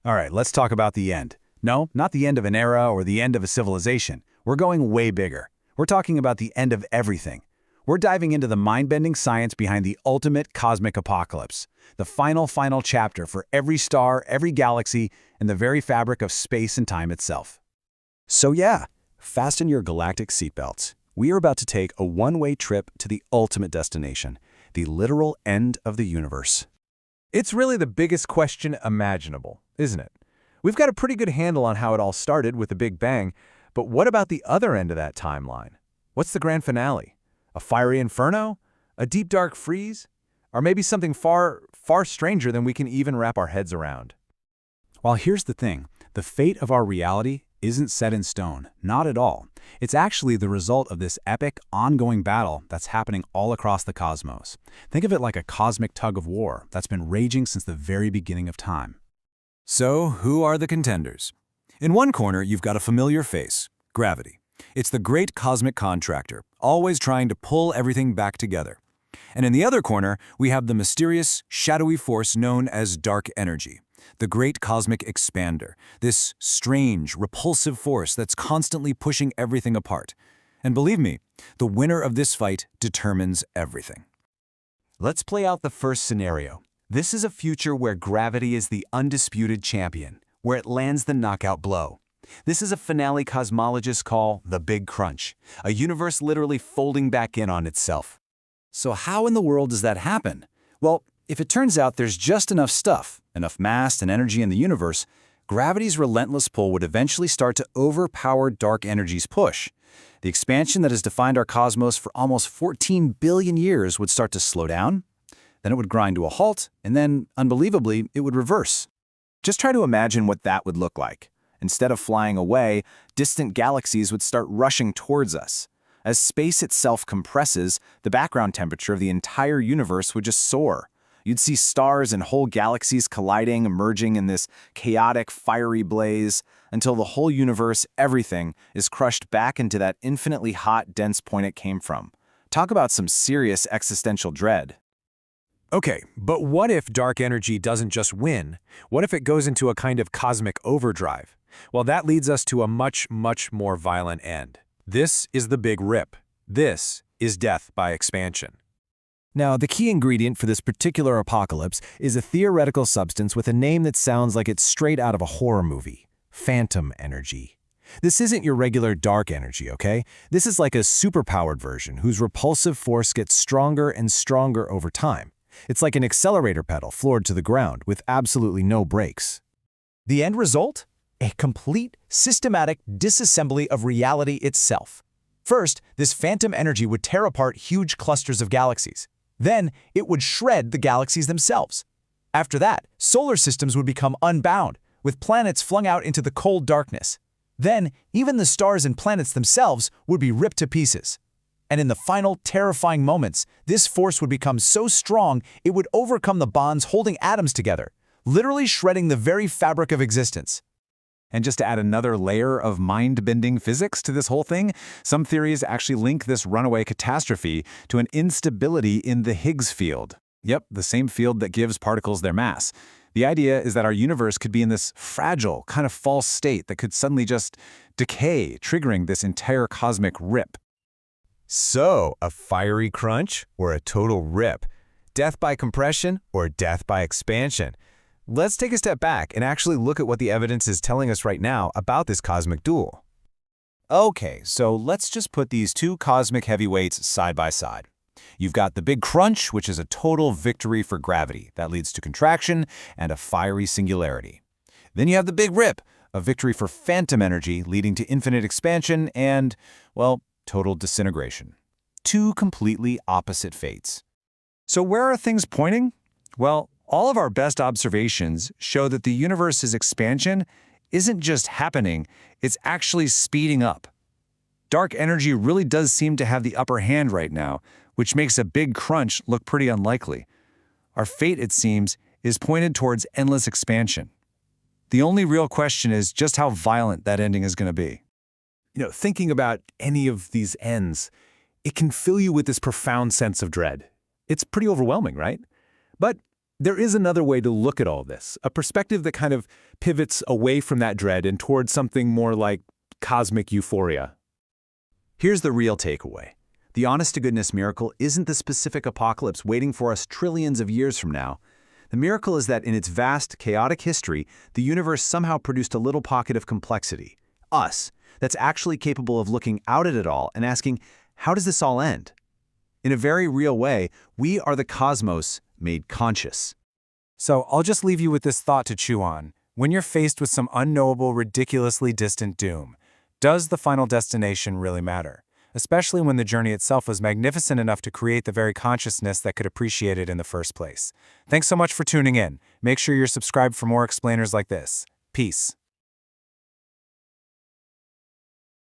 All right, let's talk about the end. No, not the end of an era or the end of a civilization. We're going way bigger. We're talking about the end of everything. We're diving into the mind-bending science behind the ultimate cosmic apocalypse, the final chapter for every star, every galaxy, and the very fabric of space and time itself. So yeah, fasten your galactic seatbelts. We are about to take a one-way trip to the ultimate destination, the literal end of the universe. It's really the biggest question imaginable, isn't it? We've got a pretty good handle on how it all started with the Big Bang, but what about the other end of that timeline? What's the grand finale? A fiery inferno? A deep dark freeze? Or maybe something far stranger than we can even wrap our heads around? Well, here's the thing. The fate of our reality isn't set in stone, not at all. It's actually the result of this epic, ongoing battle that's happening all across the cosmos. Think of it like a cosmic tug of war that's been raging since the very beginning of time. So, who are the contenders? In one corner, you've got a familiar face, gravity. It's the great cosmic contractor, always trying to pull everything back together. And in the other corner, we have the mysterious, shadowy force known as dark energy, the great cosmic expander, this strange, repulsive force that's constantly pushing everything apart. And believe me, the winner of this fight determines everything. Let's play out the first scenario. This is a future where gravity is the undisputed champion, where it lands the knockout blow. This is a finale cosmologists call the Big Crunch, a universe literally folding back in on itself. So how in the world does that happen? Well, if it turns out there's just enough stuff, enough mass and energy in the universe, gravity's relentless pull would eventually start to overpower dark energy's push. The expansion that has defined our cosmos for almost 14 billion years would start to slow down, then it would grind to a halt, and then, unbelievably, it would reverse. Just try to imagine what that would look like. Instead of flying away, distant galaxies would start rushing towards us. As space itself compresses, the background temperature of the entire universe would just soar. You'd see stars and whole galaxies colliding, merging in this chaotic, fiery blaze, until the whole universe, everything, is crushed back into that infinitely hot, dense point it came from. Talk about some serious existential dread. Okay, but what if dark energy doesn't just win? What if it goes into a kind of cosmic overdrive? Well, that leads us to a much more violent end. This is the Big Rip. This is death by expansion. Now, the key ingredient for this particular apocalypse is a theoretical substance with a name that sounds like it's straight out of a horror movie: phantom energy. This isn't your regular dark energy, okay? This is like a superpowered version whose repulsive force gets stronger and stronger over time. It's like an accelerator pedal floored to the ground with absolutely no brakes. The end result? A complete, systematic disassembly of reality itself. First, this phantom energy would tear apart huge clusters of galaxies. Then, it would shred the galaxies themselves. After that, solar systems would become unbound, with planets flung out into the cold darkness. Then, even the stars and planets themselves would be ripped to pieces. And in the final, terrifying moments, this force would become so strong it would overcome the bonds holding atoms together, literally shredding the very fabric of existence. And just to add another layer of mind-bending physics to this whole thing, some theories actually link this runaway catastrophe to an instability in the Higgs field. Yep, the same field that gives particles their mass. The idea is that our universe could be in this fragile, kind of false state that could suddenly just decay, triggering this entire cosmic rip. So, a fiery crunch or a total rip? Death by compression or death by expansion? Let's take a step back and actually look at what the evidence is telling us right now about this cosmic duel. Okay, so let's just put these two cosmic heavyweights side by side. You've got the Big Crunch, which is a total victory for gravity that leads to contraction and a fiery singularity. Then you have the Big Rip, a victory for phantom energy leading to infinite expansion and, well, total disintegration. Two completely opposite fates. So where are things pointing? Well, all of our best observations show that the universe's expansion isn't just happening, it's actually speeding up. Dark energy really does seem to have the upper hand right now, which makes a Big Crunch look pretty unlikely. Our fate, it seems, is pointed towards endless expansion. The only real question is just how violent that ending is going to be. Thinking about any of these ends, it can fill you with this profound sense of dread. It's pretty overwhelming, right? But There is another way to look at all this, a perspective that kind of pivots away from that dread and towards something more like cosmic euphoria. Here's the real takeaway. The honest-to-goodness miracle isn't the specific apocalypse waiting for us trillions of years from now. The miracle is that in its vast, chaotic history, the universe somehow produced a little pocket of complexity, us, that's actually capable of looking out at it all and asking, how does this all end? In a very real way, we are the cosmos made conscious. So I'll just leave you with this thought to chew on. When you're faced with some unknowable, ridiculously distant doom, does the final destination really matter? Especially when the journey itself was magnificent enough to create the very consciousness that could appreciate it in the first place. Thanks so much for tuning in. Make sure you're subscribed for more explainers like this. Peace.